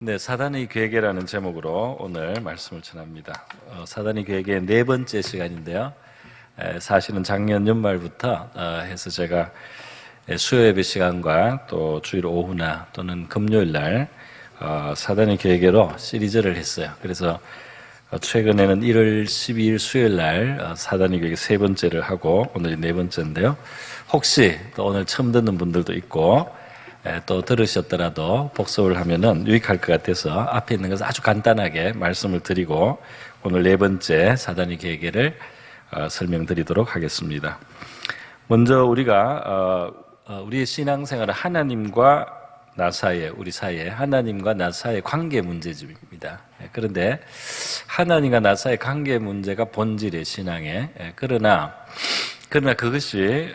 네, 사단의 괴계라는 제목으로 오늘 말씀을 전합니다. 사단의 괴계의 네 번째 시간인데요. 사실은 작년 연말부터 해서 제가 수요 예배 시간과 또 주일 오후나 또는 금요일 날 사단의 괴계로 시리즈를 했어요. 그래서 최근에는 1월 12일 수요일 날 사단의 괴계 세 번째를 하고 오늘이 네 번째인데요. 혹시 또 오늘 처음 듣는 분들도 있고 또 들으셨더라도 복습을 하면은 유익할 것 같아서 앞에 있는 것을 아주 간단하게 말씀을 드리고 오늘 네 번째 사단의 괴계를 설명드리도록 하겠습니다. 먼저 우리가 우리의 신앙생활은 하나님과 나 사이에, 우리 사이에 하나님과 나 사이의 관계 문제집입니다. 그런데 하나님과 나 사이의 관계 문제가 본질의 신앙에 그러나 그것이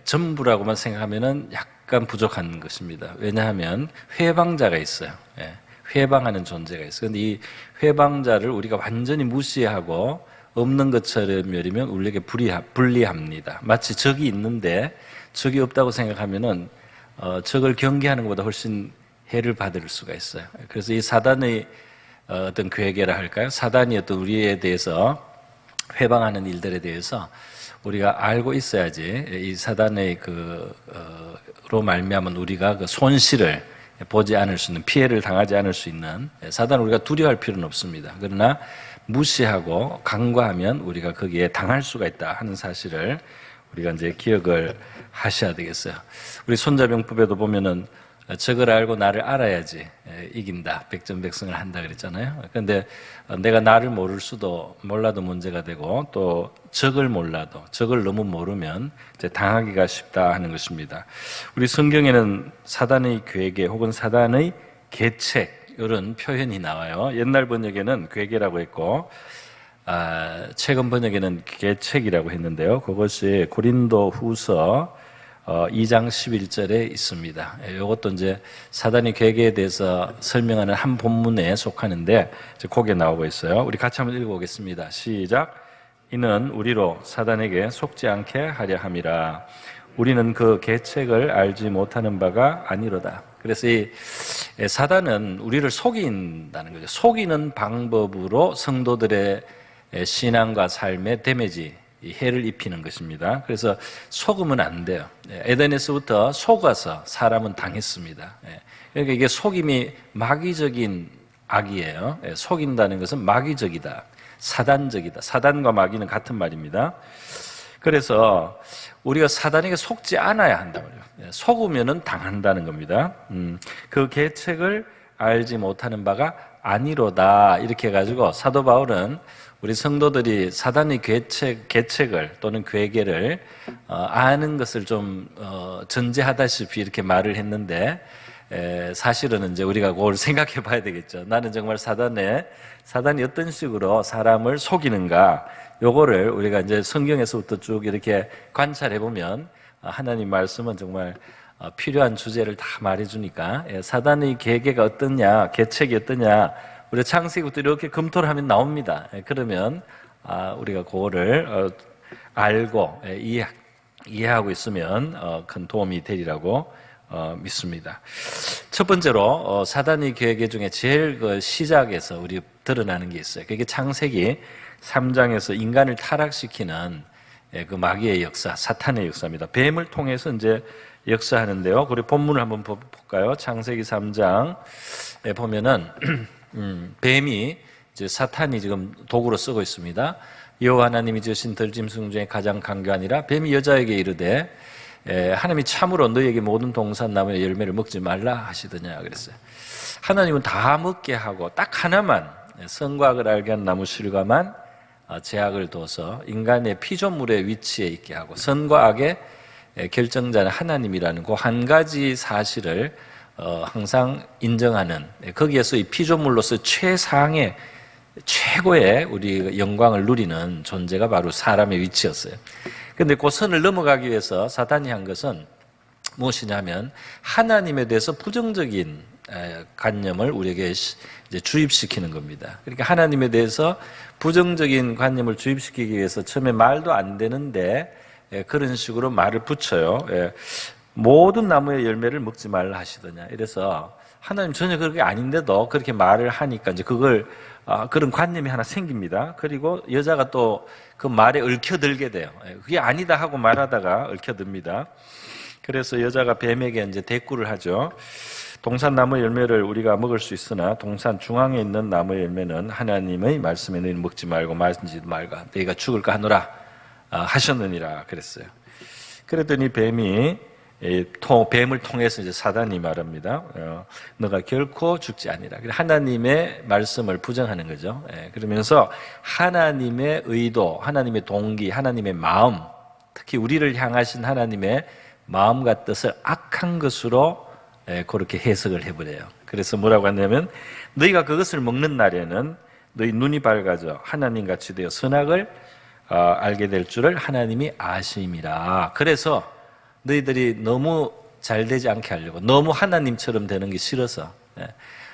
전부라고만 생각하면은 약간 부족한 것입니다. 왜냐하면 회방자가 있어요. 회방하는 존재가 있어요. 그런데 이 회방자를 우리가 완전히 무시하고 없는 것처럼 여리면 우리에게 불리합니다. 마치 적이 있는데 적이 없다고 생각하면은 적을 경계하는 것보다 훨씬 해를 받을 수가 있어요. 그래서 이 사단의 어떤 괴계라 할까요? 사단이 어떤 우리에 대해서 회방하는 일들에 대해서 우리가 알고 있어야지 이 사단의 로 말미암은 우리가 그 손실을 보지 않을 수 있는, 피해를 당하지 않을 수 있는, 사단을 우리가 두려워할 필요는 없습니다. 그러나 무시하고 간과하면 우리가 거기에 당할 수가 있다 하는 사실을 우리가 이제 기억을 하셔야 되겠어요. 우리 손자병법에도 보면은 적을 알고 나를 알아야지 이긴다, 백전백승을 한다 그랬잖아요. 그런데 내가 나를 몰라도 문제가 되고 또 적을 몰라도, 적을 너무 모르면 이제 당하기가 쉽다 하는 것입니다. 우리 성경에는 사단의 괴계 혹은 사단의 계책 이런 표현이 나와요. 옛날 번역에는 괴계라고 했고 최근 번역에는 계책이라고 했는데요. 그것이 고린도 후서 2장 11절에 있습니다. 이것도 이제 사단의 괴계에 대해서 설명하는 한 본문에 속하는데 거기에 나오고 있어요. 우리 같이 한번 읽어보겠습니다. 시작. 이는 우리로 사단에게 속지 않게 하려 함이라. 우리는 그 계책을 알지 못하는 바가 아니로다. 그래서 이 사단은 우리를 속인다는 거죠. 속이는 방법으로 성도들의 신앙과 삶에 데미지, 해를 입히는 것입니다. 그래서 속으면 안 돼요. 에덴에서부터 속아서 사람은 당했습니다. 그러니까 이게 속임이 마귀적인 악이에요. 속인다는 것은 마귀적이다, 사단적이다. 사단과 마귀는 같은 말입니다. 그래서 우리가 사단에게 속지 않아야 한다고요. 속으면은 당한다는 겁니다. 그 계책을 알지 못하는 바가 아니로다 이렇게 해가지고 사도 바울은 우리 성도들이 사단의 계책을 또는 괴계를 아는 것을 좀 전제하다시피 이렇게 말을 했는데 사실은 이제 우리가 그걸 생각해 봐야 되겠죠. 나는 정말 사단이 어떤 식으로 사람을 속이는가, 요거를 우리가 이제 성경에서부터 쭉 이렇게 관찰해 보면 하나님 말씀은 정말 필요한 주제를 다 말해주니까 사단의 괴계가 어떠냐, 계책이 어떠냐, 우리가 창세기부터 이렇게 검토를 하면 나옵니다. 그러면 우리가 그거를 알고 이해하고 있으면 큰 도움이 되리라고 믿습니다. 첫 번째로 사단의 괴계 중에 제일 시작에서 우리 드러나는 게 있어요. 그게 창세기 3장에서 인간을 타락시키는 그 마귀의 역사, 사탄의 역사입니다. 뱀을 통해서 이제 역사하는데요. 우리 본문을 한번 볼까요? 창세기 3장에 보면은 뱀이 이제 사탄이 지금 도구로 쓰고 있습니다. 여호와 하나님이 지으신 들짐승 중에 가장 강교하니라. 뱀이 여자에게 이르되 하나님이 참으로 너에게 모든 동산 나무의 열매를 먹지 말라 하시더냐 그랬어요. 하나님은 다 먹게 하고 딱 하나만, 선과 악을 알게 한 나무 실과만 제약을 둬서 인간의 피조물의 위치에 있게 하고 선과 악의 결정자는 하나님이라는 그 한 가지 사실을 항상 인정하는, 거기에서 이 피조물로서 최상의 최고의 우리 영광을 누리는 존재가 바로 사람의 위치였어요. 그런데 그 선을 넘어가기 위해서 사탄이 한 것은 무엇이냐면 하나님에 대해서 부정적인 관념을 우리에게 이제 주입시키는 겁니다. 그러니까 하나님에 대해서 부정적인 관념을 주입시키기 위해서 처음에 말도 안 되는데 그런 식으로 말을 붙여요. 모든 나무의 열매를 먹지 말라 하시더냐. 이래서 하나님 전혀 그렇게 아닌데도 그렇게 말을 하니까 이제 그걸 그런 관념이 하나 생깁니다. 그리고 여자가 또 그 말에 얽혀들게 돼요. 그게 아니다 하고 말하다가 얽혀듭니다. 그래서 여자가 뱀에게 이제 대꾸를 하죠. 동산 나무 열매를 우리가 먹을 수 있으나 동산 중앙에 있는 나무 열매는 하나님의 말씀에 너희는 먹지 말고 만지지도 말고 너희가 죽을까 하노라 하셨느니라 그랬어요. 그랬더니 뱀을 통해서 이제 사단이 말합니다. 너가 결코 죽지 아니라. 하나님의 말씀을 부정하는 거죠. 그러면서 하나님의 의도, 하나님의 동기, 하나님의 마음, 특히 우리를 향하신 하나님의 마음과 뜻을 악한 것으로 그렇게 해석을 해버려요. 그래서 뭐라고 하냐면 너희가 그것을 먹는 날에는 너희 눈이 밝아져 하나님같이 되어 선악을 알게 될 줄을 하나님이 아심이라. 그래서 너희들이 너무 잘 되지 않게 하려고, 너무 하나님처럼 되는 게 싫어서,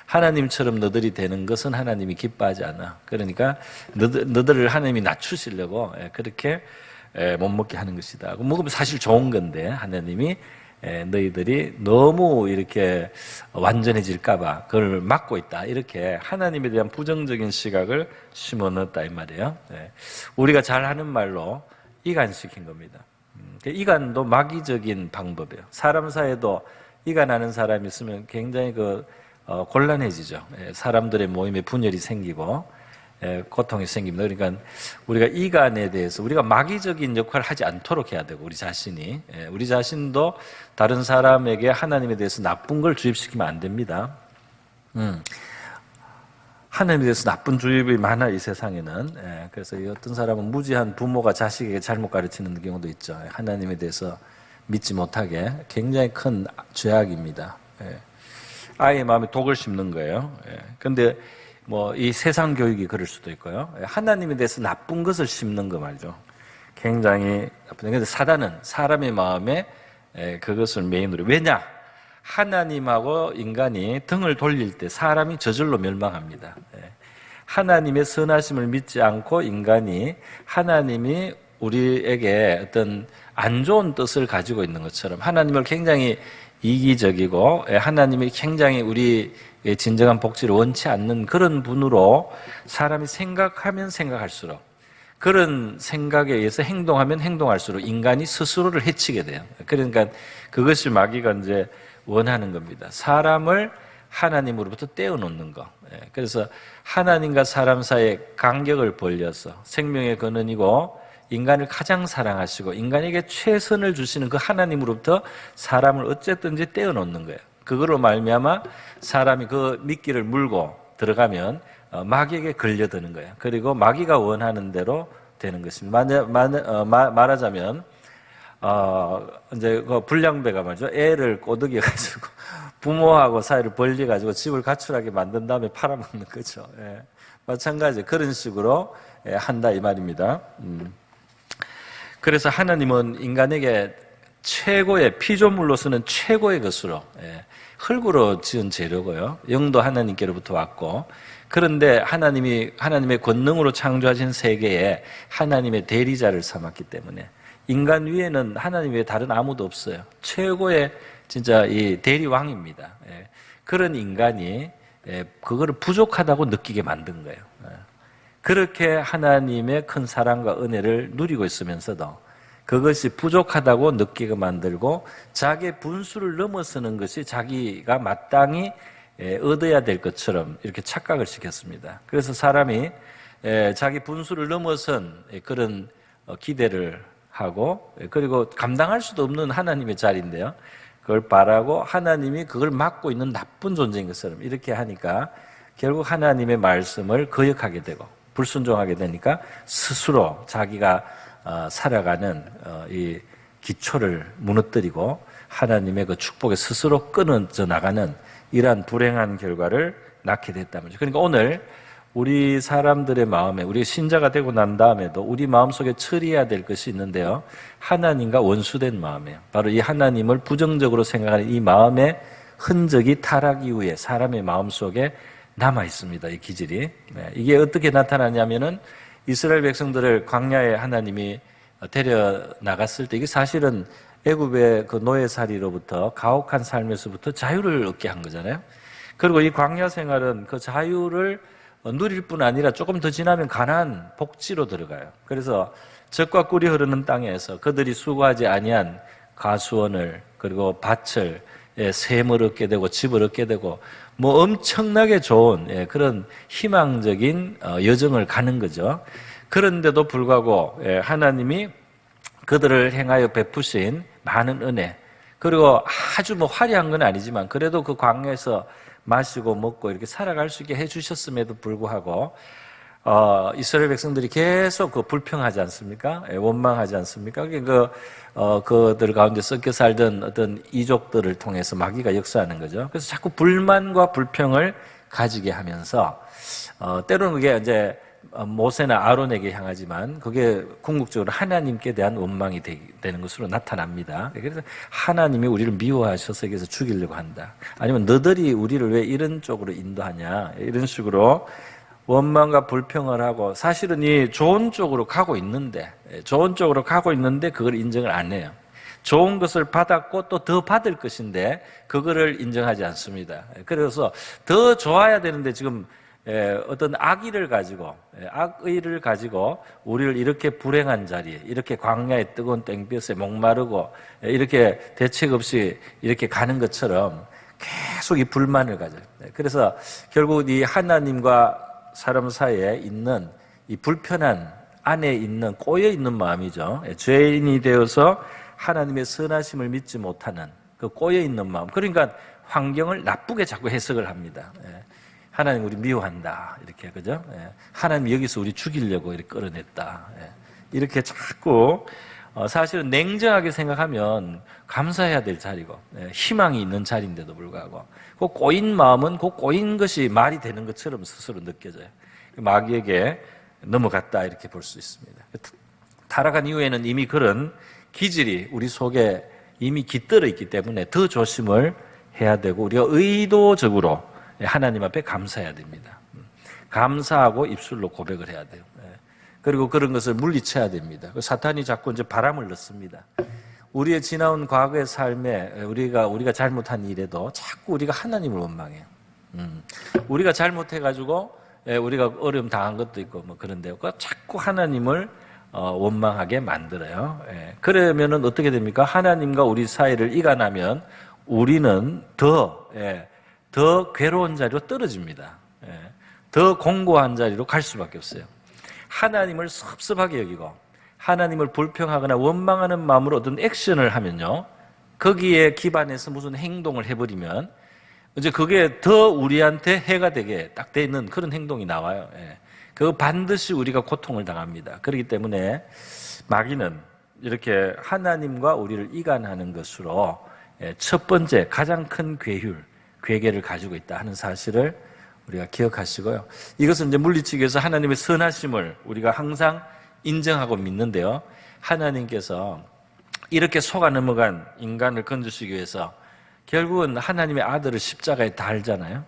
하나님처럼 너희들이 되는 것은 하나님이 기뻐하지 않아. 그러니까 너희들을 하나님이 낮추시려고 그렇게 못 먹게 하는 것이다. 먹으면 사실 좋은 건데 하나님이 너희들이 너무 이렇게 완전해질까봐 그걸 막고 있다. 이렇게 하나님에 대한 부정적인 시각을 심어넣었다 이 말이에요. 우리가 잘하는 말로 이간시킨 겁니다. 이간도 마귀적인 방법이에요. 사람 사이에도 이간하는 사람이 있으면 굉장히 곤란해지죠. 사람들의 모임에 분열이 생기고 고통이 생깁니다. 그러니까 우리가 이간에 대해서 우리가 마귀적인 역할을 하지 않도록 해야 되고, 우리 자신도 다른 사람에게 하나님에 대해서 나쁜 걸 주입시키면 안 됩니다. 하나님에 대해서 나쁜 주입이 많아, 이 세상에는. 그래서 어떤 사람은 무지한 부모가 자식에게 잘못 가르치는 경우도 있죠. 하나님에 대해서 믿지 못하게. 굉장히 큰 죄악입니다. 아이의 마음에 독을 심는 거예요. 그런데 이 세상 교육이 그럴 수도 있고요. 하나님에 대해서 나쁜 것을 심는 거 말이죠. 굉장히 나쁜. 그런데 사단은 사람의 마음에 그것을 메인으로. 왜냐? 하나님하고 인간이 등을 돌릴 때 사람이 저절로 멸망합니다. 하나님의 선하심을 믿지 않고 인간이 하나님이 우리에게 어떤 안 좋은 뜻을 가지고 있는 것처럼, 하나님을 굉장히 이기적이고 하나님이 굉장히 우리의 진정한 복지를 원치 않는 그런 분으로 사람이 생각하면 생각할수록, 그런 생각에 의해서 행동하면 행동할수록 인간이 스스로를 해치게 돼요. 그러니까 그것이 마귀가 이제 원하는 겁니다. 사람을 하나님으로부터 떼어놓는 거. 그래서 하나님과 사람 사이의 간격을 벌려서 생명의 근원이고 인간을 가장 사랑하시고 인간에게 최선을 주시는 그 하나님으로부터 사람을 어쨌든지 떼어놓는 거예요. 그거로 말미암아 사람이 그 미끼를 물고 들어가면 마귀에게 걸려드는 거예요. 그리고 마귀가 원하는 대로 되는 것입니다. 말하자면 이제 그 불량배가 말이죠. 애를 꼬드겨 가지고 부모하고 사이를 벌려 가지고 집을 가출하게 만든 다음에 팔아먹는 거죠. 마찬가지 그런 식으로 한다 이 말입니다. 그래서 하나님은 인간에게 최고의 피조물로서는 최고의 것으로 흙으로 지은 재료고요. 영도 하나님께로부터 왔고, 그런데 하나님의 권능으로 창조하신 세계에 하나님의 대리자를 삼았기 때문에 인간 위에는 하나님 외에 다른 아무도 없어요. 최고의 진짜 이 대리왕입니다. 그런 인간이 그거를 부족하다고 느끼게 만든 거예요. 그렇게 하나님의 큰 사랑과 은혜를 누리고 있으면서도 그것이 부족하다고 느끼게 만들고 자기의 분수를 넘어서는 것이 자기가 마땅히 얻어야 될 것처럼 이렇게 착각을 시켰습니다. 그래서 사람이 자기 분수를 넘어선 그런 기대를 하고, 그리고 감당할 수도 없는 하나님의 자리인데요, 그걸 바라고 하나님이 그걸 막고 있는 나쁜 존재인 것처럼 이렇게 하니까 결국 하나님의 말씀을 거역하게 되고 불순종하게 되니까 스스로 자기가 살아가는 이 기초를 무너뜨리고 하나님의 그 축복에 스스로 끊어져 나가는 이러한 불행한 결과를 낳게 됐다는 거죠. 그러니까 오늘 우리 사람들의 마음에, 우리 신자가 되고 난 다음에도 우리 마음속에 처리해야 될 것이 있는데요, 하나님과 원수된 마음이에요. 바로 이 하나님을 부정적으로 생각하는 이 마음의 흔적이 타락 이후에 사람의 마음속에 남아 있습니다. 이 기질이. 이게 어떻게 나타나냐면은 이스라엘 백성들을 광야에 하나님이 데려 나갔을 때, 이게 사실은 애굽의 그 노예살이로부터 가혹한 삶에서부터 자유를 얻게 한 거잖아요. 그리고 이 광야 생활은 그 자유를 누릴 뿐 아니라 조금 더 지나면 가나안 복지로 들어가요. 그래서 젖과 꿀이 흐르는 땅에서 그들이 수고하지 아니한 가수원을 그리고 밭을 샘을 얻게 되고 집을 얻게 되고 뭐 엄청나게 좋은 그런 희망적인 여정을 가는 거죠. 그런데도 불구하고 하나님이 그들을 행하여 베푸신 많은 은혜, 그리고 아주 뭐 화려한 건 아니지만 그래도 그 광야에서 마시고 먹고 이렇게 살아갈 수 있게 해주셨음에도 불구하고 이스라엘 백성들이 계속 그 불평하지 않습니까? 원망하지 않습니까? 그들 가운데 섞여 살던 어떤 이족들을 통해서 마귀가 역사하는 거죠. 그래서 자꾸 불만과 불평을 가지게 하면서 때로는 그게 이제 모세나 아론에게 향하지만 그게 궁극적으로 하나님께 대한 원망이 되는 것으로 나타납니다. 그래서 하나님이 우리를 미워하셔서 여기서 죽이려고 한다. 아니면 너들이 우리를 왜 이런 쪽으로 인도하냐. 이런 식으로 원망과 불평을 하고 사실은 이 좋은 쪽으로 가고 있는데 그걸 인정을 안 해요. 좋은 것을 받았고 또 더 받을 것인데 그거를 인정하지 않습니다. 그래서 더 좋아야 되는데 지금 어떤 악의를 가지고 우리를 이렇게 불행한 자리에 이렇게 광야의 뜨거운 땡볕에 목마르고 이렇게 대책 없이 이렇게 가는 것처럼 계속 이 불만을 가져요. 그래서 결국 이 하나님과 사람 사이에 있는 이 불편한 안에 있는 꼬여 있는 마음이죠. 죄인이 되어서 하나님의 선하심을 믿지 못하는 그 꼬여 있는 마음. 그러니까 환경을 나쁘게 자꾸 해석을 합니다. 하나님 우리 미워한다 이렇게 그죠? 하나님 여기서 우리 죽이려고 이렇게 끌어냈다. 이렇게 자꾸 사실은 냉정하게 생각하면 감사해야 될 자리고 희망이 있는 자리인데도 불구하고 그 꼬인 마음은 그 꼬인 것이 말이 되는 것처럼 스스로 느껴져요. 마귀에게 넘어갔다 이렇게 볼 수 있습니다. 타락한 이후에는 이미 그런 기질이 우리 속에 이미 깃들어 있기 때문에 더 조심을 해야 되고 우리가 의도적으로 하나님 앞에 감사해야 됩니다. 감사하고 입술로 고백을 해야 돼요. 그리고 그런 것을 물리쳐야 됩니다. 사탄이 자꾸 이제 바람을 넣습니다. 우리의 지나온 과거의 삶에 우리가 잘못한 일에도 자꾸 우리가 하나님을 원망해요. 우리가 잘못해가지고 우리가 어려움 당한 것도 있고 뭐 그런데요. 자꾸 하나님을 원망하게 만들어요. 그러면은 어떻게 됩니까? 하나님과 우리 사이를 이간하면 우리는 더 괴로운 자리로 떨어집니다. 더 공고한 자리로 갈 수밖에 없어요. 하나님을 섭섭하게 여기고 하나님을 불평하거나 원망하는 마음으로 어떤 액션을 하면요, 거기에 기반해서 무슨 행동을 해버리면 이제 그게 더 우리한테 해가 되게 딱 돼 있는 그런 행동이 나와요. 그 반드시 우리가 고통을 당합니다. 그렇기 때문에 마귀는 이렇게 하나님과 우리를 이간하는 것으로 첫 번째 가장 큰 괴계를 가지고 있다 하는 사실을 우리가 기억하시고요. 이것을 이제 물리치기 위해서 하나님의 선하심을 우리가 항상 인정하고 믿는데요. 하나님께서 이렇게 속아 넘어간 인간을 건지시기 위해서 결국은 하나님의 아들을 십자가에 달잖아요.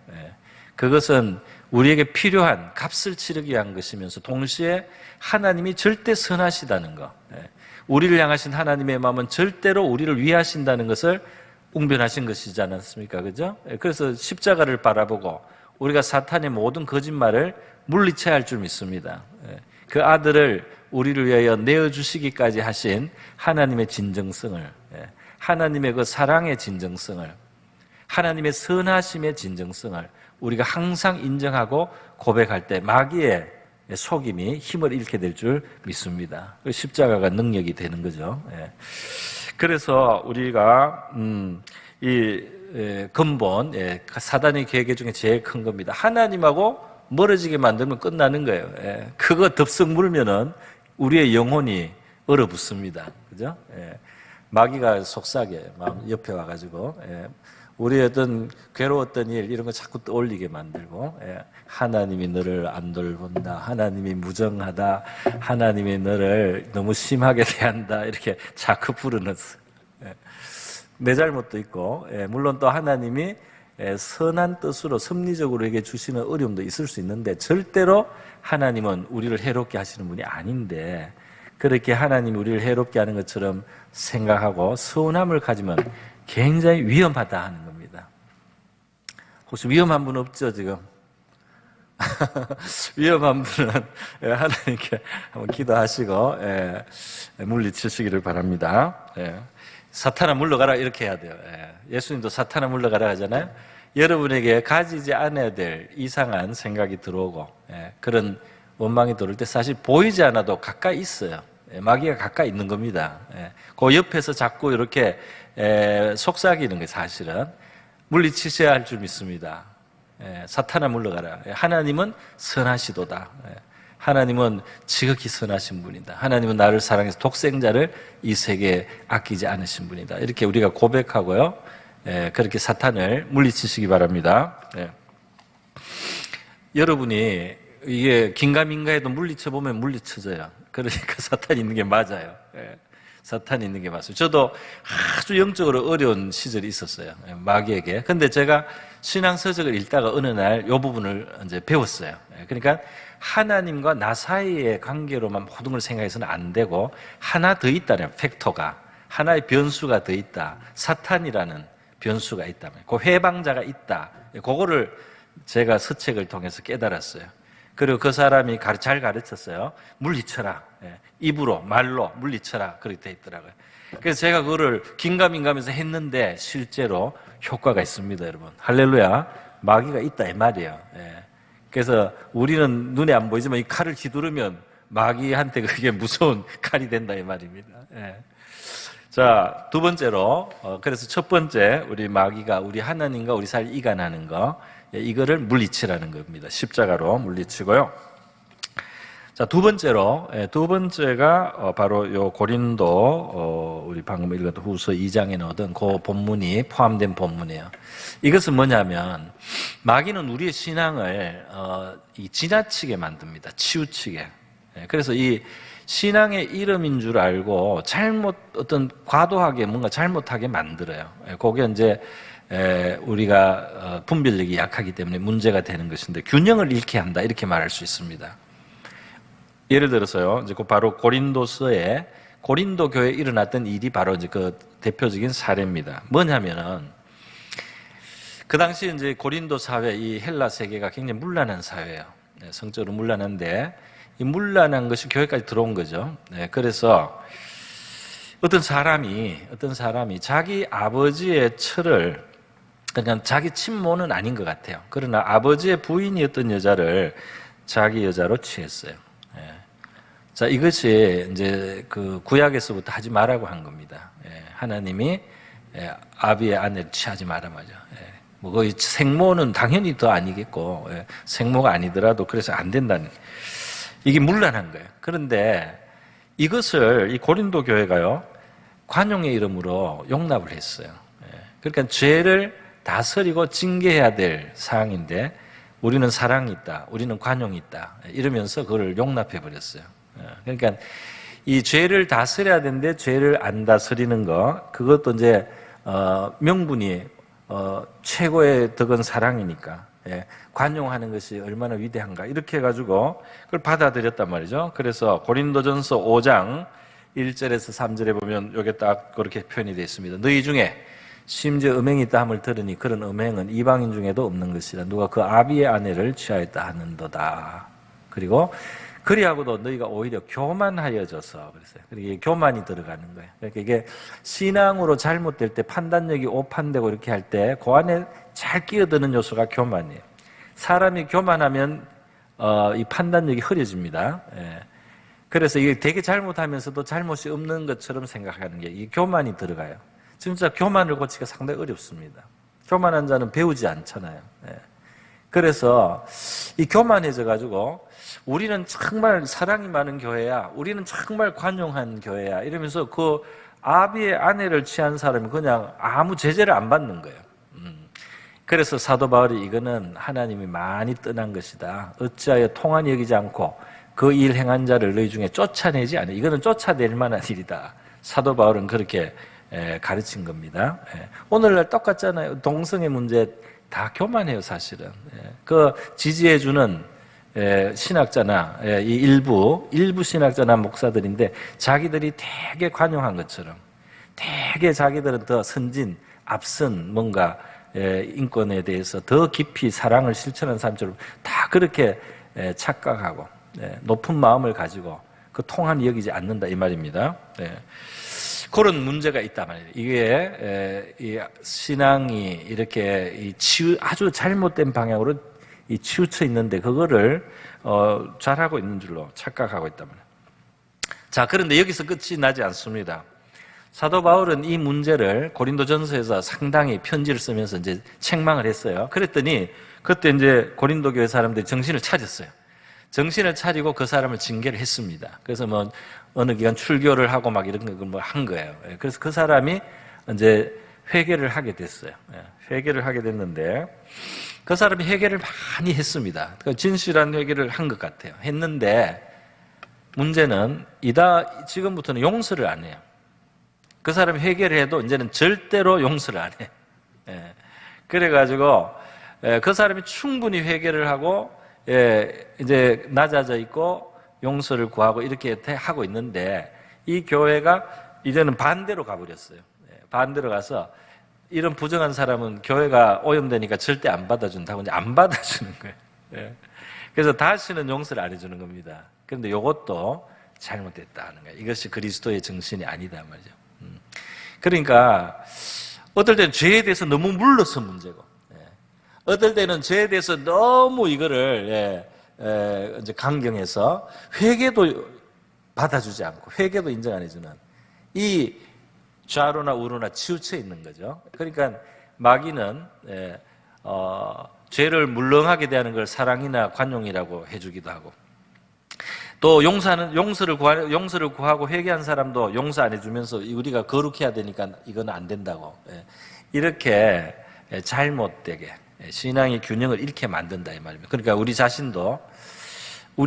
그것은 우리에게 필요한 값을 치르기 위한 것이면서 동시에 하나님이 절대 선하시다는 것, 우리를 향하신 하나님의 마음은 절대로 우리를 위하신다는 것을 웅변하신 것이지 않았습니까? 그죠? 그래서 십자가를 바라보고 우리가 사탄의 모든 거짓말을 물리쳐야 할 줄 믿습니다. 그 아들을 우리를 위하여 내어주시기까지 하신 하나님의 진정성을, 하나님의 그 사랑의 진정성을, 하나님의 선하심의 진정성을 우리가 항상 인정하고 고백할 때 마귀의 속임이 힘을 잃게 될 줄 믿습니다. 십자가가 능력이 되는 거죠. 그래서 우리가 이 근본 사단의 계획 중에 제일 큰 겁니다. 하나님하고 멀어지게 만들면 끝나는 거예요. 그거 덥석 물면은 우리의 영혼이 얼어붙습니다. 그죠? 마귀가 속삭여 마음 옆에 와가지고 우리의 어떤 괴로웠던 일 이런 거 자꾸 떠올리게 만들고 하나님이 너를 안 돌본다, 하나님이 무정하다, 하나님이 너를 너무 심하게 대한다 이렇게 자꾸 불어넣었어요. 내 잘못도 있고 물론 또 하나님이 선한 뜻으로 섭리적으로 에게 주시는 어려움도 있을 수 있는데 절대로 하나님은 우리를 해롭게 하시는 분이 아닌데 그렇게 하나님이 우리를 해롭게 하는 것처럼 생각하고 서운함을 가지면 굉장히 위험하다 하는 겁니다. 혹시 위험한 분 없죠, 지금? 위험한 분은 하나님께 한번 기도하시고 물리치시기를 바랍니다. 사탄아 물러가라 이렇게 해야 돼요. 예수님도 사탄아 물러가라 하잖아요. 여러분에게 가지지 않아야 될 이상한 생각이 들어오고 그런 원망이 들어올 때 사실 보이지 않아도 가까이 있어요. 마귀가 가까이 있는 겁니다. 그 옆에서 자꾸 이렇게 속삭이는 게 사실은 물리치셔야 할 줄 믿습니다. 사탄아 물러가라. 하나님은 선하시도다. 하나님은 지극히 선하신 분이다. 하나님은 나를 사랑해서 독생자를 이 세계에 아끼지 않으신 분이다. 이렇게 우리가 고백하고요. 그렇게 사탄을 물리치시기 바랍니다. 여러분이 이게 긴가민가해도 물리쳐보면 물리쳐져요. 그러니까 사탄이 있는 게 맞아요. 사탄이 있는 게 맞아요. 저도 아주 영적으로 어려운 시절이 있었어요. 마귀에게. 근데 제가 신앙서적을 읽다가 어느 날 이 부분을 이제 배웠어요. 그러니까 하나님과 나 사이의 관계로만 모든 걸 생각해서는 안 되고 하나 더 있다는 팩터가, 하나의 변수가 더 있다. 사탄이라는 변수가 있다면, 그 해방자가 있다. 그거를 제가 서책을 통해서 깨달았어요. 그리고 그 사람이 잘 가르쳤어요. 물리쳐라. 입으로, 말로 물리쳐라. 그렇게 돼 있더라고요. 그래서 제가 그거를 긴가민가하면서 했는데 실제로 효과가 있습니다, 여러분. 할렐루야. 마귀가 있다 이 말이에요. 그래서 우리는 눈에 안 보이지만 이 칼을 휘두르면 마귀한테 그게 무서운 칼이 된다 이 말입니다. 자, 두 번째로 그래서 첫 번째 우리 마귀가 우리 하나님과 우리 사이를 이간하는 거, 이거를 물리치라는 겁니다. 십자가로 물리치고요. 자, 두 번째가 바로 요 고린도 우리 방금 읽었던 후서 2장에 넣은 그 본문이 포함된 본문이에요. 이것은 뭐냐면 마귀는 우리의 신앙을 지나치게 만듭니다. 치우치게. 그래서 이 신앙의 이름인 줄 알고 어떤 과도하게 뭔가 잘못하게 만들어요. 그게 이제 우리가 분별력이 약하기 때문에 문제가 되는 것인데 균형을 잃게 한다 이렇게 말할 수 있습니다. 예를 들어서요, 이제 바로 고린도서에 고린도 교회에 일어났던 일이 바로 이제 그 대표적인 사례입니다. 뭐냐면은 그 당시 이제 고린도 사회, 이 헬라 세계가 굉장히 문란한 사회예요. 성적으로 문란한데 이 문란한 것이 교회까지 들어온 거죠. 그래서 어떤 사람이 자기 아버지의 철을, 그러니까 자기 친모는 아닌 것 같아요. 그러나 아버지의 부인이었던 여자를 자기 여자로 취했어요. 자, 이것이 이제 그 구약에서부터 하지 말라고 한 겁니다. 하나님이 아비의 아내를 취하지 말아 말이죠. 뭐 거의 생모는 당연히 더 아니겠고 생모가 아니더라도 그래서 안 된다는, 이게 문란한 거예요. 그런데 이것을 이 고린도 교회가요 관용의 이름으로 용납을 했어요. 그러니까 죄를 다스리고 징계해야 될 사항인데 우리는 사랑이 있다, 우리는 관용이 있다 이러면서 그걸 용납해 버렸어요. 그러니까 이 죄를 다스려야 되는데 죄를 안 다스리는 거, 그것도 이제 명분이 최고의 덕은 사랑이니까 관용하는 것이 얼마나 위대한가 이렇게 해가지고 그걸 받아들였단 말이죠. 그래서 고린도전서 5장 1절에서 3절에 보면 이게 딱 그렇게 표현이 되어 있습니다. 너희 중에 심지어 음행이 있다 함을 들으니 그런 음행은 이방인 중에도 없는 것이라. 누가 그 아비의 아내를 취하였다 하는도다. 그리고 그리하고도 너희가 오히려 교만하여져서 그랬어요. 그리고 교만이 들어가는 거예요. 그러니까 이게 신앙으로 잘못될 때 판단력이 오판되고 이렇게 할 때 그 안에 잘 끼어드는 요소가 교만이에요. 사람이 교만하면 이 판단력이 흐려집니다. 그래서 이게 되게 잘못하면서도 잘못이 없는 것처럼 생각하는 게 이 교만이 들어가요. 진짜 교만을 고치기가 상당히 어렵습니다. 교만한 자는 배우지 않잖아요. 그래서 이 교만해져 가지고 우리는 정말 사랑이 많은 교회야, 우리는 정말 관용한 교회야 이러면서 그 아비의 아내를 취한 사람이 그냥 아무 제재를 안 받는 거예요. 그래서 사도 바울이 이거는 하나님이 많이 떠난 것이다. 어찌하여 통한이 여기지 않고 그 일 행한 자를 너희 중에 쫓아내지 않아. 이거는 쫓아낼 만한 일이다. 사도 바울은 그렇게 가르친 겁니다. 오늘날 똑같잖아요. 동성애 문제 다 교만해요, 사실은. 그 지지해주는 신학자나 이 일부 신학자나 목사들인데 자기들이 되게 관용한 것처럼, 되게 자기들은 더 선진, 앞선 뭔가 인권에 대해서 더 깊이 사랑을 실천하는 사람처럼 다 그렇게 착각하고 높은 마음을 가지고 그 통한이 여기지 않는다 이 말입니다. 그런 문제가 있단 말이에요. 이게 이 신앙이 이렇게 아주 잘못된 방향으로 치우쳐 있는데 그거를 잘하고 있는 줄로 착각하고 있단 말이에요. 자, 그런데 여기서 끝이 나지 않습니다. 사도 바울은 이 문제를 고린도전서에서 상당히 편지를 쓰면서 이제 책망을 했어요. 그랬더니 그때 이제 고린도 교회 사람들이 정신을 차렸어요. 정신을 차리고 그 사람을 징계를 했습니다. 그래서 뭐 어느 기간 출교를 하고 막 이런 걸 뭐 한 거예요. 그래서 그 사람이 이제 회개를 하게 됐어요. 회개를 하게 됐는데 그 사람이 회개를 많이 했습니다. 진실한 회개를 한 것 같아요. 했는데 문제는 지금부터는 용서를 안 해요. 그 사람이 회개를 해도 이제는 절대로 용서를 안 해. 그래가지고 그 사람이 충분히 회개를 하고 이제 낮아져 있고 용서를 구하고 이렇게 하고 있는데 이 교회가 이제는 반대로 가버렸어요. 반대로 가서 이런 부정한 사람은 교회가 오염되니까 절대 안 받아준다고 이제 안 받아주는 거예요. 그래서 다시는 용서를 안 해주는 겁니다. 그런데 이것도 잘못됐다는 거예요. 이것이 그리스도의 정신이 아니다 말이죠. 그러니까 어떨 때는 죄에 대해서 너무 물러서 문제고, 어떨 때는 죄에 대해서 너무 이거를 이제 강경해서 회개도 받아주지 않고 회개도 인정 안 해주는 이 좌로나 우로나 치우쳐 있는 거죠. 그러니까 마귀는 죄를 물렁하게 대하는 걸 사랑이나 관용이라고 해주기도 하고, 또 용서를 구하고 회개한 사람도 용서 안 해주면서 우리가 거룩해야 되니까 이건 안 된다고 이렇게 잘못되게 신앙의 균형을 잃게 만든다 이 말입니다. 그러니까 우리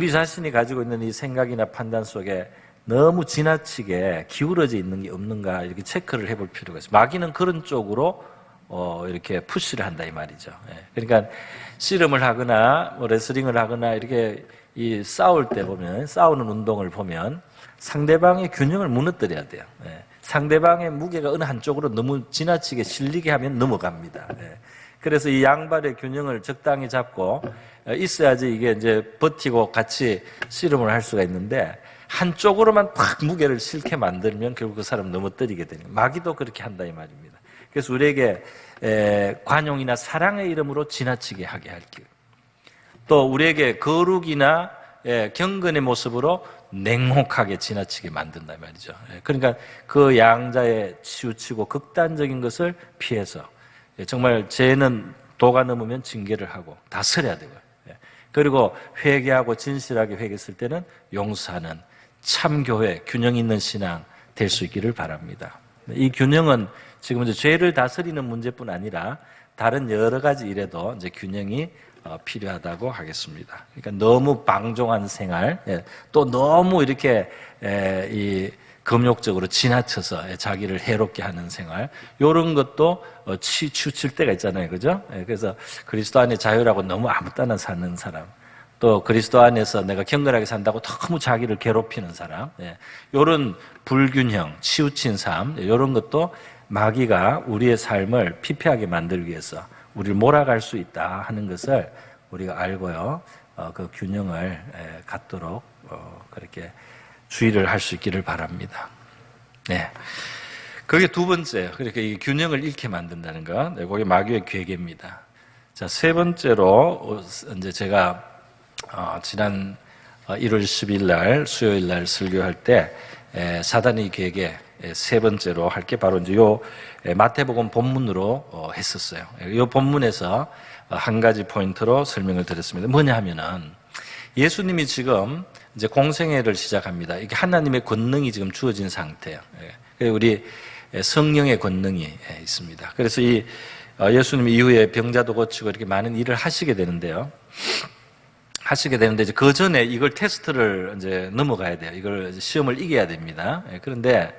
자신이 가지고 있는 이 생각이나 판단 속에 너무 지나치게 기울어져 있는 게 없는가 이렇게 체크를 해볼 필요가 있어요. 마귀는 그런 쪽으로 이렇게 푸시를 한다 이 말이죠. 그러니까 씨름을 하거나 뭐 레슬링을 하거나 이렇게 싸울 때 보면, 싸우는 운동을 보면 상대방의 균형을 무너뜨려야 돼요. 상대방의 무게가 어느 한쪽으로 너무 지나치게 실리게 하면 넘어갑니다. 그래서 이 양발의 균형을 적당히 잡고 있어야지 이게 이제 버티고 같이 씨름을 할 수가 있는데 한쪽으로만 팍 무게를 실게 만들면 결국 그 사람 넘어뜨리게 되는 거예요. 마귀도 그렇게 한다 이 말입니다. 그래서 우리에게 관용이나 사랑의 이름으로 지나치게 하게 할 길, 또 우리에게 거룩이나 경건의 모습으로 냉혹하게 지나치게 만든다 말이죠. 그러니까 그 양자에 치우치고 극단적인 것을 피해서 정말 죄는 도가 넘으면 징계를 하고 다스려야 되고요. 그리고 회개하고 진실하게 회개했을 때는 용서하는 참교회, 균형 있는 신앙 될 수 있기를 바랍니다. 이 균형은 지금 이제 죄를 다스리는 문제뿐 아니라 다른 여러 가지 일에도 이제 균형이 필요하다고 하겠습니다. 그러니까 너무 방종한 생활, 또 너무 이렇게 이 금욕적으로 지나쳐서 자기를 해롭게 하는 생활, 이런 것도 치우칠 때가 있잖아요, 그죠? 그래서 그리스도 안에 자유라고 너무 아무 때나 사는 사람, 또 그리스도 안에서 내가 경건하게 산다고 너무 자기를 괴롭히는 사람, 이런 불균형, 치우친 삶, 이런 것도 마귀가 우리의 삶을 피폐하게 만들기 위해서 우리를 몰아갈 수 있다 하는 것을 우리가 알고요, 그 균형을 갖도록 그렇게 주의를 할 수 있기를 바랍니다. 네, 그게 두 번째예요. 그러니까 이 균형을 잃게 만든다는 것, 그게 마귀의 괴계입니다. 자, 세 번째로 이제 제가 지난 1월 10일 날 수요일 날 설교할 때 사단의 괴계 세 번째로 할 게 바로 이제 요 마태복음 본문으로 했었어요. 이 본문에서 한 가지 포인트로 설명을 드렸습니다. 뭐냐 하면은 예수님이 지금 이제 공생애를 시작합니다. 이게 하나님의 권능이 지금 주어진 상태예요. 우리 성령의 권능이 있습니다. 그래서 이 예수님 이후에 병자도 고치고 이렇게 많은 일을 하시게 되는데요. 이제 그 전에 이걸 테스트를 이제 넘어가야 돼요. 이걸 시험을 이겨야 됩니다. 그런데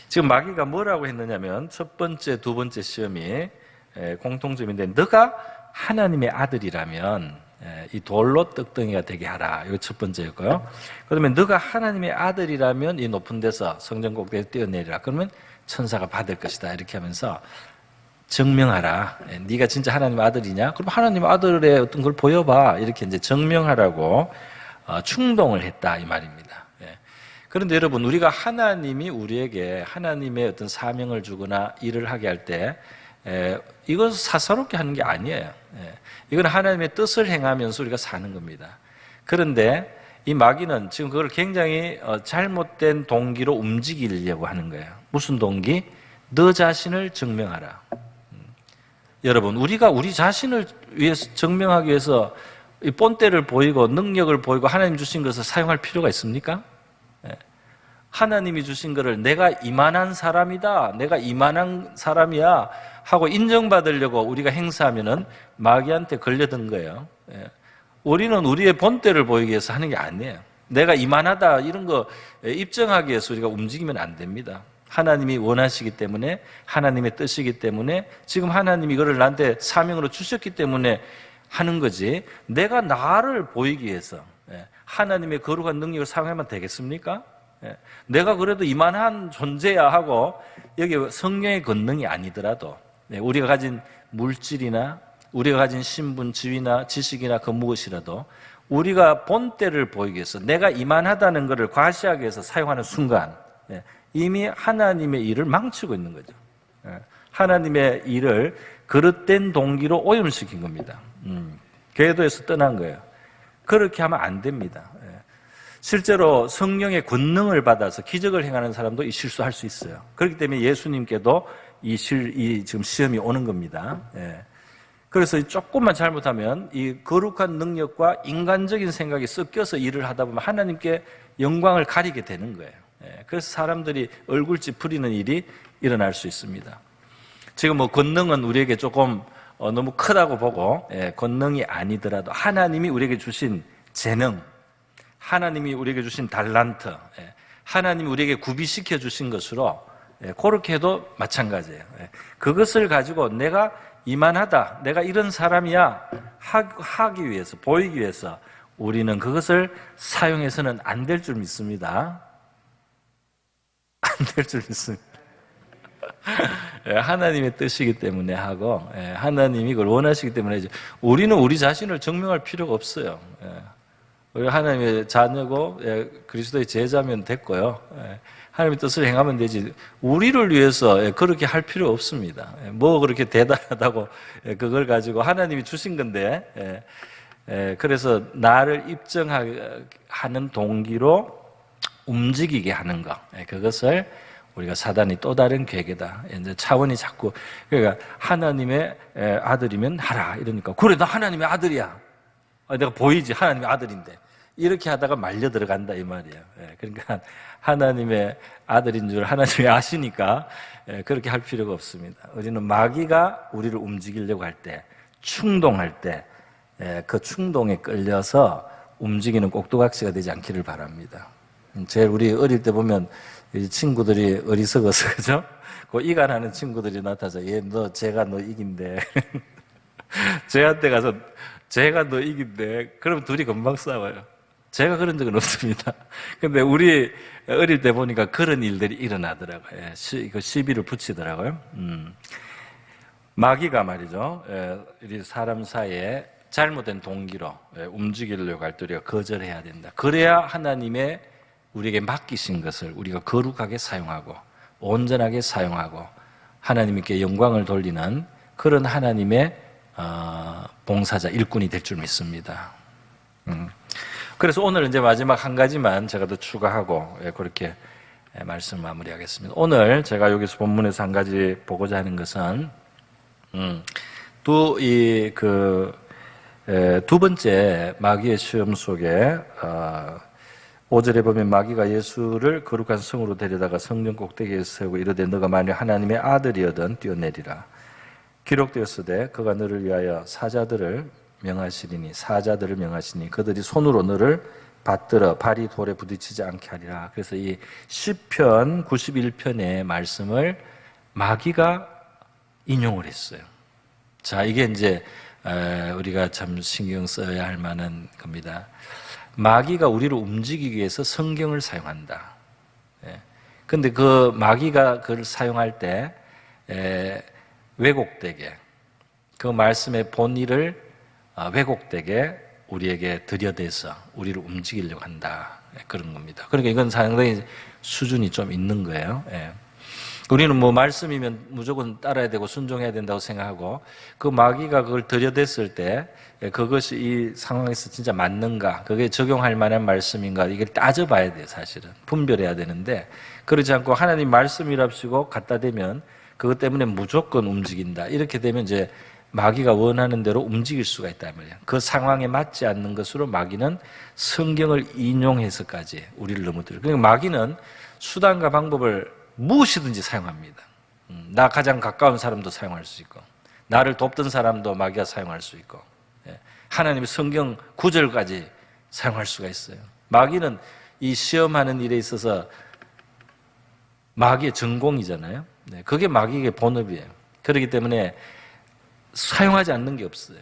지금 마귀가 뭐라고 했느냐면 첫 번째, 두 번째 시험이 공통점인데, 너가 하나님의 아들이라면 이 돌로 떡덩이가 되게 하라. 이거 첫 번째였고요. 그다음에 너가 하나님의 아들이라면 이 높은 데서 성전 꼭대기에 뛰어내리라. 그러면 천사가 받을 것이다. 이렇게 하면서 증명하라. 네가 진짜 하나님의 아들이냐? 그럼 하나님의 아들의 어떤 걸 보여봐. 이렇게 이제 증명하라고 충동을 했다 이 말입니다. 그런데 여러분, 우리가 하나님이 우리에게 하나님의 어떤 사명을 주거나 일을 하게 할 때 이건 사사롭게 하는 게 아니에요. 이건 하나님의 뜻을 행하면서 우리가 사는 겁니다. 그런데 이 마귀는 지금 그걸 굉장히 잘못된 동기로 움직이려고 하는 거예요. 무슨 동기? 너 자신을 증명하라. 여러분, 우리가 우리 자신을 위해서 증명하기 위해서 이 본때를 보이고 능력을 보이고 하나님 주신 것을 사용할 필요가 있습니까? 하나님이 주신 것을 내가 이만한 사람이다, 내가 이만한 사람이야 하고 인정받으려고 우리가 행사하면은 마귀한테 걸려든 거예요. 우리는 우리의 본때를 보이기 위해서 하는 게 아니에요. 내가 이만하다 이런 거 입증하기 위해서 우리가 움직이면 안 됩니다. 하나님이 원하시기 때문에, 하나님의 뜻이기 때문에, 지금 하나님이 이거를 나한테 사명으로 주셨기 때문에 하는 거지, 내가 나를 보이기 위해서 하나님의 거룩한 능력을 사용하면 되겠습니까? 내가 그래도 이만한 존재야 하고, 여기 성령의 권능이 아니더라도 우리가 가진 물질이나 우리가 가진 신분, 지위나 지식이나 그 무엇이라도 우리가 본때를 보이기 위해서 내가 이만하다는 것을 과시하기 위해서 사용하는 순간 이미 하나님의 일을 망치고 있는 거죠. 하나님의 일을 그릇된 동기로 오염시킨 겁니다. 궤도에서 떠난 거예요. 그렇게 하면 안 됩니다. 실제로 성령의 권능을 받아서 기적을 행하는 사람도 이 실수할 수 있어요. 그렇기 때문에 예수님께도 이 지금 시험이 오는 겁니다. 그래서 조금만 잘못하면 이 거룩한 능력과 인간적인 생각이 섞여서 일을 하다 보면 하나님께 영광을 가리게 되는 거예요. 그래서 사람들이 얼굴 찌푸리는 일이 일어날 수 있습니다. 지금 권능은 우리에게 조금 너무 크다고 보고, 권능이 아니더라도 하나님이 우리에게 주신 재능, 하나님이 우리에게 주신 달란트, 하나님이 우리에게 구비시켜 주신 것으로 그렇게 해도 마찬가지예요. 그것을 가지고 내가 이만하다, 내가 이런 사람이야 하기 위해서, 보이기 위해서 우리는 그것을 사용해서는 안 될 줄 믿습니다. 안 될 줄 믿습니다. 하나님의 뜻이기 때문에 하고, 하나님이 그걸 원하시기 때문에 하죠. 우리는 우리 자신을 증명할 필요가 없어요. 우리 하나님의 자녀고 그리스도의 제자면 됐고요. 하나님의 뜻을 행하면 되지, 우리를 위해서 그렇게 할 필요 없습니다. 뭐 그렇게 대단하다고 그걸 가지고, 하나님이 주신 건데, 그래서 나를 입증하는 동기로 움직이게 하는 것, 그것을 우리가 사단이 또 다른 계계다. 이제 차원이 자꾸, 그러니까 하나님의 아들이면 하라 이러니까, 그래 나 하나님의 아들이야, 내가 보이지 하나님의 아들인데, 이렇게 하다가 말려 들어간다 이 말이에요. 그러니까 하나님의 아들인 줄 하나님이 아시니까 그렇게 할 필요가 없습니다. 우리는 마귀가 우리를 움직이려고 할 때, 충동할 때 그 충동에 끌려서 움직이는 꼭두각시가 되지 않기를 바랍니다. 제일 우리 어릴 때 보면 친구들이 어리석어서, 그죠? 그 이간하는 친구들이 나타나서, 제가 너 이긴대. 쟤한테 가서 제가 너 이긴대. 그러면 둘이 금방 싸워요. 제가 그런 적은 없습니다. 근데 우리 어릴 때 보니까 그런 일들이 일어나더라고요. 시비를 붙이더라고요. 마귀가 말이죠, 우리 사람 사이에 잘못된 동기로 움직이려고 할 때 우리가 거절해야 된다. 그래야 하나님의 우리에게 맡기신 것을 우리가 거룩하게 사용하고 온전하게 사용하고 하나님께 영광을 돌리는 그런 하나님의 봉사자, 일꾼이 될 줄 믿습니다. 그래서 오늘 이제 마지막 한 가지만 제가 더 추가하고 그렇게 말씀을 마무리하겠습니다. 오늘 제가 여기서 본문에서 한 가지 보고자 하는 것은 두 번째 마귀의 시험 속에 5절에 보면 마귀가 예수를 거룩한 성으로 데려다가 성전 꼭대기에 세우고 이르되 너가 만일 하나님의 아들이여든 뛰어내리라. 기록되었으되 그가 너를 위하여 사자들을 명하시니 그들이 손으로 너를 받들어 발이 돌에 부딪히지 않게 하리라. 그래서 이 시편 91편의 말씀을 마귀가 인용을 했어요. 자, 이게 이제 우리가 참 신경 써야 할 만한 겁니다. 마귀가 우리를 움직이기 위해서 성경을 사용한다. 그런데 그 마귀가 그걸 사용할 때 왜곡되게, 그 말씀의 본의를 왜곡되게 우리에게 들여대서 우리를 움직이려고 한다, 그런 겁니다. 그러니까 이건 상당히 수준이 좀 있는 거예요. 예. 우리는 뭐 말씀이면 무조건 따라야 되고 순종해야 된다고 생각하고, 그 마귀가 그걸 들여댔을 때 그것이 이 상황에서 진짜 맞는가, 그게 적용할 만한 말씀인가, 이걸 따져봐야 돼요. 사실은 분별해야 되는데, 그렇지 않고 하나님 말씀이랍시고 갖다 대면 그것 때문에 무조건 움직인다, 이렇게 되면 이제 마귀가 원하는 대로 움직일 수가 있단 말이에요. 그 상황에 맞지 않는 것으로 마귀는 성경을 인용해서까지 우리를 넘어뜨려요. 그러니까 마귀는 수단과 방법을 무엇이든지 사용합니다. 나 가장 가까운 사람도 사용할 수 있고, 나를 돕던 사람도 마귀가 사용할 수 있고, 하나님의 성경 구절까지 사용할 수가 있어요. 마귀는 이 시험하는 일에 있어서 마귀의 전공이잖아요. 그게 마귀의 본업이에요. 그렇기 때문에 사용하지 않는 게 없어요.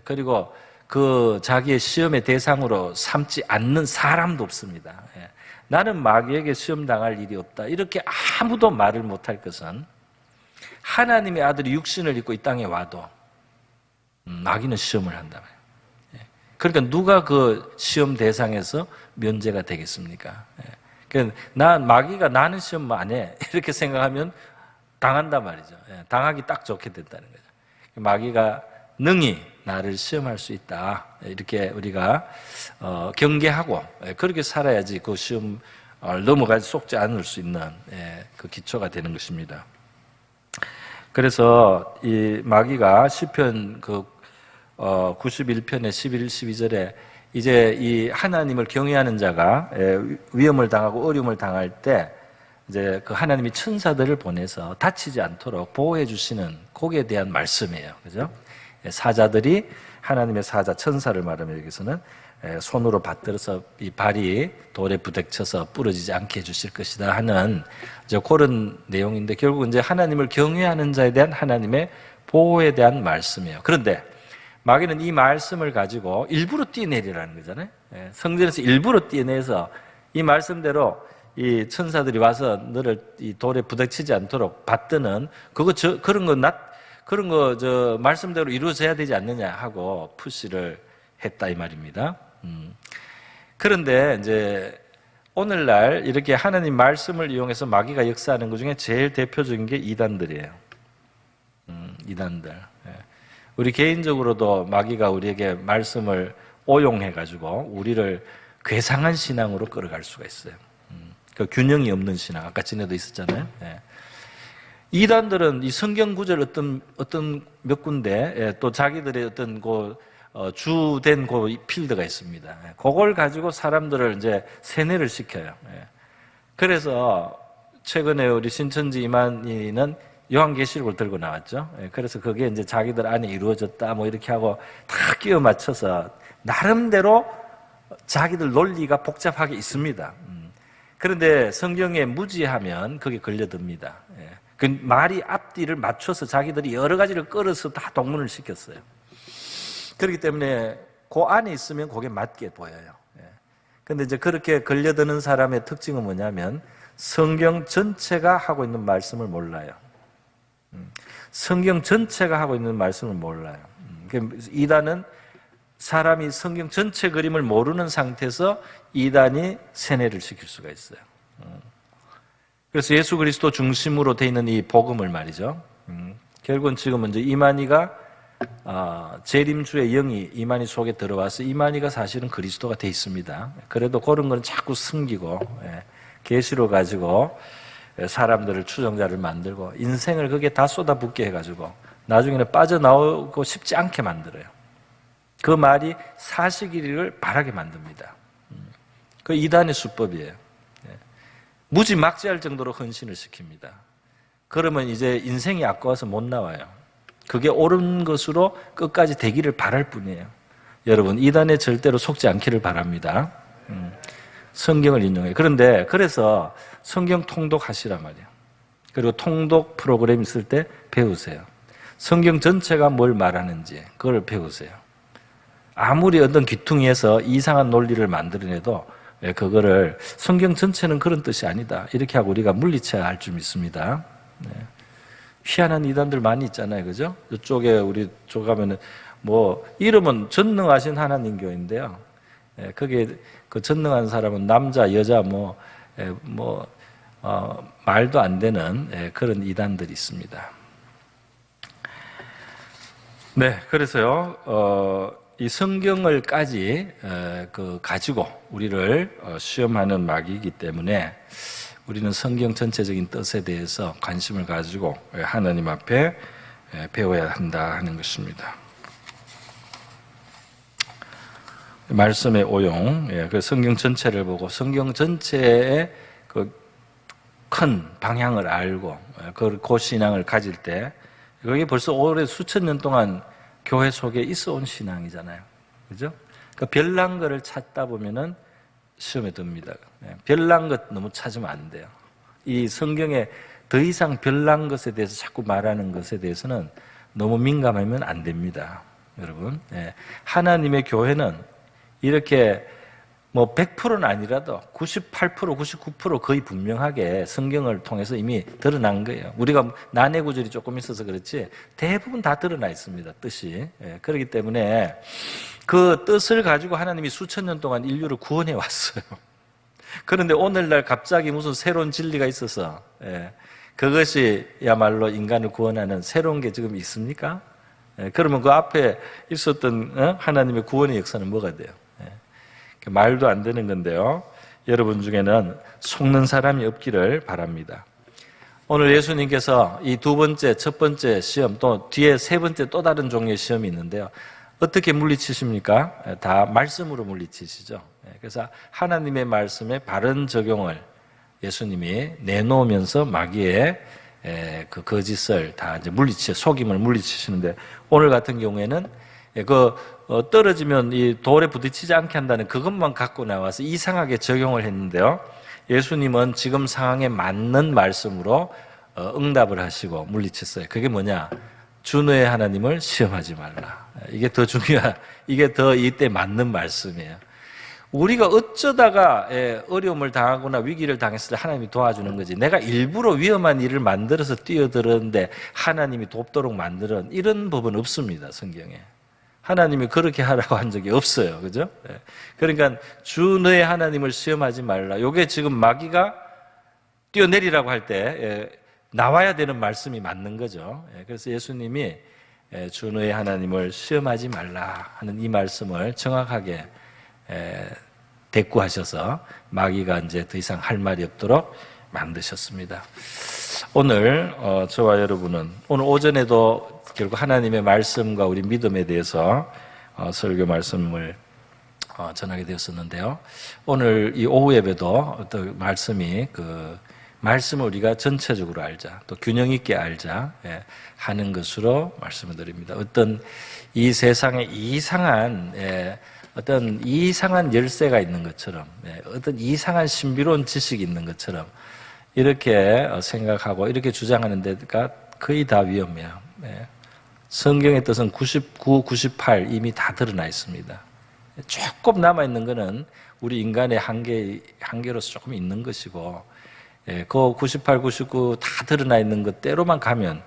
그리고 그 자기의 시험의 대상으로 삼지 않는 사람도 없습니다. 나는 마귀에게 시험 당할 일이 없다, 이렇게 아무도 말을 못할 것은, 하나님의 아들이 육신을 입고 이 땅에 와도 마귀는 시험을 한다. 그러니까 누가 그 시험 대상에서 면제가 되겠습니까? 그러니까 마귀가 나는 시험 안 해, 이렇게 생각하면 당한단 말이죠. 당하기 딱 좋게 됐다는 거죠. 마귀가 능히 나를 시험할 수 있다, 이렇게 우리가 경계하고 그렇게 살아야지 그 시험을 넘어가지 속지 않을 수 있는 그 기초가 되는 것입니다. 그래서 이 마귀가 시편 그 91편의 11, 12절에 이제 이 하나님을 경외하는 자가 위험을 당하고 어려움을 당할 때 이제 그 하나님이 천사들을 보내서 다치지 않도록 보호해 주시는, 거기에 대한 말씀이에요. 그죠? 사자들이, 하나님의 사자 천사를 말하면 여기서는 손으로 받들어서 이 발이 돌에 부딪혀서 부러지지 않게 해주실 것이다 하는 이제 그런 내용인데, 결국 이제 하나님을 경외하는 자에 대한 하나님의 보호에 대한 말씀이에요. 그런데 마귀는 이 말씀을 가지고 일부러 뛰어내리라는 거잖아요. 성전에서 일부러 뛰어내서 이 말씀대로 이 천사들이 와서 너를 이 돌에 부딪히지 않도록 받드는 그런 거 말씀대로 이루어져야 되지 않느냐 하고 푸시를 했다, 이 말입니다. 그런데 이제 오늘날 이렇게 하나님 말씀을 이용해서 마귀가 역사하는 것 중에 제일 대표적인 게 이단들이에요. 이단들. 우리 개인적으로도 마귀가 우리에게 말씀을 오용해가지고 우리를 괴상한 신앙으로 끌어갈 수가 있어요. 그 균형이 없는 신앙, 아까 전에도 있었잖아요. 이단들은 이 성경 구절 어떤 몇 군데 또 자기들의 어떤 주된 필드가 있습니다. 그걸 가지고 사람들을 이제 세뇌를 시켜요. 그래서 최근에 우리 신천지 이만희는 요한계시록을 들고 나왔죠. 그래서 그게 이제 자기들 안에 이루어졌다 뭐 이렇게 하고 다 끼워 맞춰서 나름대로 자기들 논리가 복잡하게 있습니다. 그런데 성경에 무지하면 그게 걸려듭니다. 그 말이 앞뒤를 맞춰서 자기들이 여러 가지를 끌어서 다 동문을 시켰어요. 그렇기 때문에 그 안에 있으면 그게 맞게 보여요. 그런데 이제 그렇게 걸려드는 사람의 특징은 뭐냐면 성경 전체가 하고 있는 말씀을 몰라요. 성경 전체가 하고 있는 말씀을 몰라요. 이단은 사람이 성경 전체 그림을 모르는 상태에서 이단이 세뇌를 시킬 수가 있어요. 그래서 예수 그리스도 중심으로 돼 있는 이 복음을 말이죠. 결국은 지금은 이제 이만희가 재림주의 영이 이만희 속에 들어와서 이만희가 사실은 그리스도가 돼 있습니다. 그래도 그런 건 자꾸 숨기고 계시로 가지고 사람들을 추종자를 만들고 인생을 그게 다 쏟아붓게 해가지고 나중에는 빠져나오고 싶지 않게 만들어요. 그 말이 사실이기를 바라게 만듭니다. 그 이단의 수법이에요. 무지막지할 정도로 헌신을 시킵니다. 그러면 이제 인생이 아까워서 못 나와요. 그게 옳은 것으로 끝까지 되기를 바랄 뿐이에요. 여러분, 이단에 절대로 속지 않기를 바랍니다. 성경을 인용해요. 그런데 그래서 성경 통독하시란 말이에요. 그리고 통독 프로그램 있을 때 배우세요. 성경 전체가 뭘 말하는지 그걸 배우세요. 아무리 어떤 귀퉁이에서 이상한 논리를 만들어내도 그거를 성경 전체는 그런 뜻이 아니다, 이렇게 하고 우리가 물리쳐야 할 줄 믿습니다. 희한한 이단들 많이 있잖아요, 그죠? 이쪽에 우리 쪽 가면은 뭐 이름은 전능하신 하나님 교회인데요. 거기에 그 전능한 사람은 남자, 여자 말도 안 되는 그런 이단들이 있습니다. 네, 그래서요, 이 성경을까지 가지고 우리를 시험하는 마귀이기 때문에 우리는 성경 전체적인 뜻에 대해서 관심을 가지고 하나님 앞에 배워야 한다 하는 것입니다. 말씀의 오용, 그 성경 전체를 보고 성경 전체의 그 큰 방향을 알고 그 신앙을 가질 때, 그게 벌써 오래 수천 년 동안 교회 속에 있어 온 신앙이잖아요. 그죠? 그 별난 거를 찾다 보면은 시험에 듭니다. 별난 것 너무 찾으면 안 돼요. 이 성경에 더 이상 별난 것에 대해서 자꾸 말하는 것에 대해서는 너무 민감하면 안 됩니다. 여러분. 하나님의 교회는 이렇게 뭐 100%는 아니라도 98%, 99% 거의 분명하게 성경을 통해서 이미 드러난 거예요. 우리가 난해 구절이 조금 있어서 그렇지 대부분 다 드러나 있습니다. 뜻이. 그렇기 때문에 그 뜻을 가지고 하나님이 수천 년 동안 인류를 구원해 왔어요. 그런데 오늘날 갑자기 무슨 새로운 진리가 있어서 그것이야말로 인간을 구원하는 새로운 게 지금 있습니까? 그러면 그 앞에 있었던 하나님의 구원의 역사는 뭐가 돼요? 말도 안 되는 건데요. 여러분 중에는 속는 사람이 없기를 바랍니다. 오늘 예수님께서 이 두 번째, 첫 번째 시험, 또 뒤에 세 번째 또 다른 종류의 시험이 있는데요. 어떻게 물리치십니까? 다 말씀으로 물리치시죠. 그래서 하나님의 말씀의 바른 적용을 예수님이 내놓으면서 마귀의 그 거짓을 다 이제 속임을 물리치시는데, 오늘 같은 경우에는 떨어지면 이 돌에 부딪히지 않게 한다는 그것만 갖고 나와서 이상하게 적용을 했는데요. 예수님은 지금 상황에 맞는 말씀으로 응답을 하시고 물리쳤어요. 그게 뭐냐? 주 너의 하나님을 시험하지 말라. 이게 더 이게 더 이때 맞는 말씀이에요. 우리가 어쩌다가 어려움을 당하거나 위기를 당했을 때 하나님이 도와주는 거지, 내가 일부러 위험한 일을 만들어서 뛰어들었는데 하나님이 돕도록 만드는 이런 법은 없습니다, 성경에. 하나님이 그렇게 하라고 한 적이 없어요. 그죠? 그러니까 주 너의 하나님을 시험하지 말라. 요게 지금 마귀가 뛰어내리라고 할 때 나와야 되는 말씀이 맞는 거죠. 그래서 예수님이 주 너의 하나님을 시험하지 말라 하는 이 말씀을 정확하게 대꾸하셔서 마귀가 이제 더 이상 할 말이 없도록 만드셨습니다. 오늘 저와 여러분은 오늘 오전에도 결국 하나님의 말씀과 우리 믿음에 대해서 설교 말씀을 전하게 되었었는데요. 오늘 이 오후 예배도 또 말씀이 말씀을 우리가 전체적으로 알자, 또 균형 있게 알자 하는 것으로 말씀을 드립니다. 어떤 이 세상에 어떤 이상한 열쇠가 있는 것처럼, 어떤 이상한 신비로운 지식이 있는 것처럼 이렇게 생각하고 이렇게 주장하는 데가 거의 다 위험해요. 성경의 뜻은 99, 98 이미 다 드러나 있습니다. 조금 남아있는 것은 우리 인간의 한계로서 조금 있는 것이고, 그 98, 99 다 드러나 있는 것대로만 가면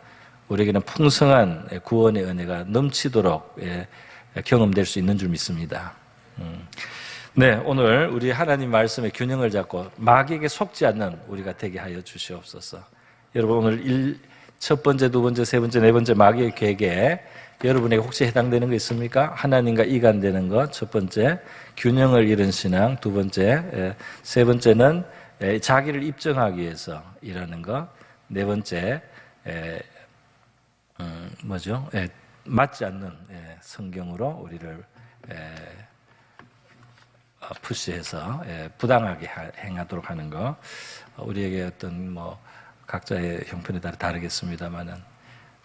우리에게는 풍성한 구원의 은혜가 넘치도록 경험될 수 있는 줄 믿습니다. 네, 오늘 우리 하나님 말씀의 균형을 잡고 마귀에게 속지 않는 우리가 되게 하여 주시옵소서. 여러분, 오늘 첫 번째, 두 번째, 세 번째, 네 번째 마귀의 계획에 여러분에게 혹시 해당되는 거 있습니까? 하나님과 이간되는 것, 첫 번째, 균형을 잃은 신앙, 두 번째, 세 번째는 자기를 입증하기 위해서 일하는 것, 네 번째, 맞지 않는 성경으로 우리를 푸시해서 부당하게 행하도록 하는 것, 우리에게 어떤 각자의 형편에 따라 다르겠습니다만은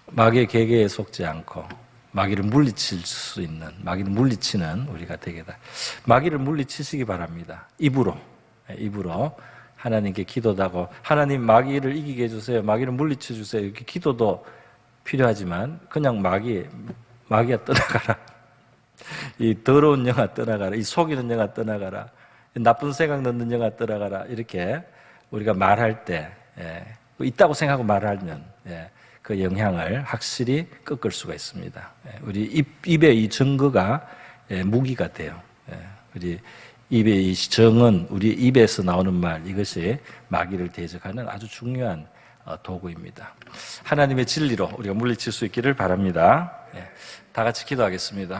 마귀의 계계에 속지 않고 마귀를 물리칠 수 있는, 마귀를 물리치는 우리가 되겠다. 마귀를 물리치시기 바랍니다. 입으로 하나님께 기도도 하고, 하나님 마귀를 이기게 해주세요, 마귀를 물리쳐 주세요, 이렇게 기도도 필요하지만 그냥 마귀야 떠나가라, 이 더러운 영아 떠나가라, 이 속이는 영아 떠나가라, 나쁜 생각 넣는 영아 떠나가라, 이렇게 우리가 말할 때 있다고 생각하고 말하면 그 영향을 확실히 꺾을 수가 있습니다. 우리 입의 이 증거가 무기가 돼요. 우리 입의 이 정은 우리 입에서 나오는 말, 이것이 마귀를 대적하는 아주 중요한 도구입니다. 하나님의 진리로 우리가 물리칠 수 있기를 바랍니다. 다 같이 기도하겠습니다.